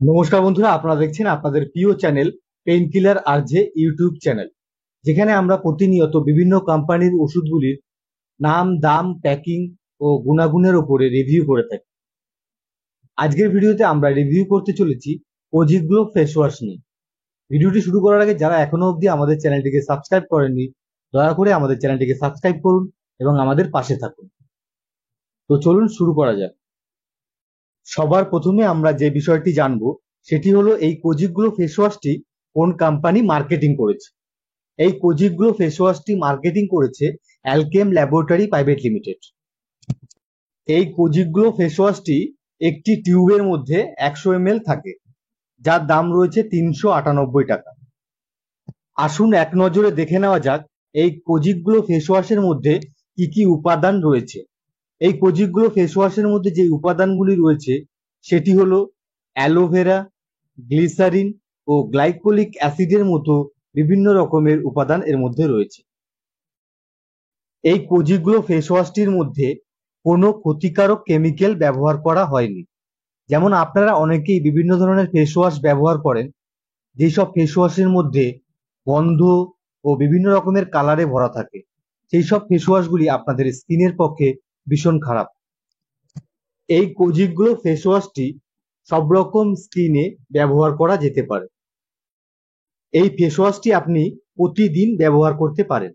নমস্কার বন্ধুরা, আপনারা দেখছেন আপনাদের প্রিয় channel pain killer RJ YouTube channel, যেখানে আমরা প্রতিনিয়ত বিভিন্ন কোম্পানির ওষুধগুলির নাম, দাম, প্যাকিং ও গুণাগুণের উপরে রিভিউ করে থাকি। আজকের ভিডিওতে আমরা রিভিউ করতে চলেছি কোজিগ্লো ফেস ওয়াশ নিয়ে। ভিডিওটি শুরু করার আগে যারা এখনো অবধি আমাদের চ্যানেলটিকে সাবস্ক্রাইব করেননি, দয়া করে আমাদের চ্যানেলটিকে সাবস্ক্রাইব করুন এবং আমাদের পাশে থাকুন। তো চলুন শুরু করা যাক। সবার প্রথমে আমরা যে বিষয়টি জানবো সেটি হলো এই কোজিগ্লো ফেস ওয়াশটি কোন কোম্পানি মার্কেটিং করেছে। এই কোজিগ্লো ফেস ওয়াশটি মার্কেটিং করেছে অ্যালকেম ল্যাবরেটরি প্রাইভেট লিমিটেড। এই কোজিগ্লো ফেস ওয়াশটি একটি টিউবের মধ্যে 100 ml থাকে, যার দাম রয়েছে 398 টাকা। আসুন এক নজরে দেখে নেওয়া যাক এই কোজিগ্লো ফেস ওয়াশের মধ্যে কি কি উপাদান রয়েছে। এই কোজিগ্লো ফেস ওয়াশের মধ্যে যে উপাদানগুলি রয়েছে সেটি হলো অ্যালোভেরা, গ্লিসারিন ও গ্লাইকোলিক অ্যাসিডের মতো বিভিন্ন রকমের উপাদান এর মধ্যে রয়েছে। এই কোজিগ্লো ফেস ওয়াশটির মধ্যে কোনো ক্ষতিকারক কেমিক্যাল ব্যবহার করা হয়নি। যেমন আপনারা অনেকেই বিভিন্ন ধরনের ফেস ওয়াশ ব্যবহার করেন, যেসব ফেস ওয়াশের মধ্যে গন্ধ ও বিভিন্ন রকমের কালারে ভরা থাকে, সেই সব ফেস ওয়াশগুলি আপনাদের স্কিনের পক্ষে ভীষণ খারাপ। এই কোজিগ্লো ফেস ওয়াশটি সব রকম স্কিনে ব্যবহার করা যেতে পারে। এই ফেস ওয়াশটি আপনি প্রতিদিন ব্যবহার করতে পারেন।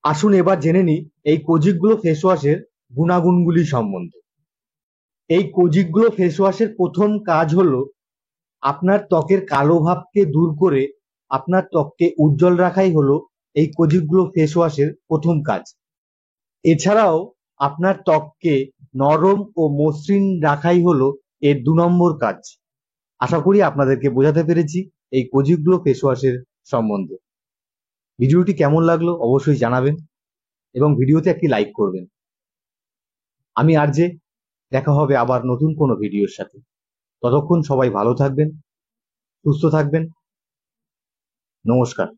আসুন এবার জেনে নিই এই কোজিগ্লো ফেস ওয়াশের গুণাগুণগুলি সম্বন্ধে। এই কোজিগ্লো ফেস ওয়াশের প্রথম কাজ হলো আপনার ত্বকের কালো ভাবকে দূর করে আপনার ত্বককে উজ্জ্বল রাখাই হলো এই কোজিগ্লো ফেস ওয়াশের প্রথম কাজ। এছাড়াও আপনার ত্বককে নরম ও মসৃণ রাখাই হলো এর 2 নম্বর কাজ। আশা করি আপনাদেরকে বোঝাতে পেরেছি এই কোজিগ্লো ফেস ওয়াশের সম্বন্ধে। ভিডিওটি কেমন লাগলো অবশ্যই জানাবেন এবং ভিডিওতে একটি লাইক করবেন। আমি আরজে, দেখা হবে আবার নতুন কোনো ভিডিওর সাথে। ততক্ষণ সবাই ভালো থাকবেন, সুস্থ থাকবেন। নমস্কার।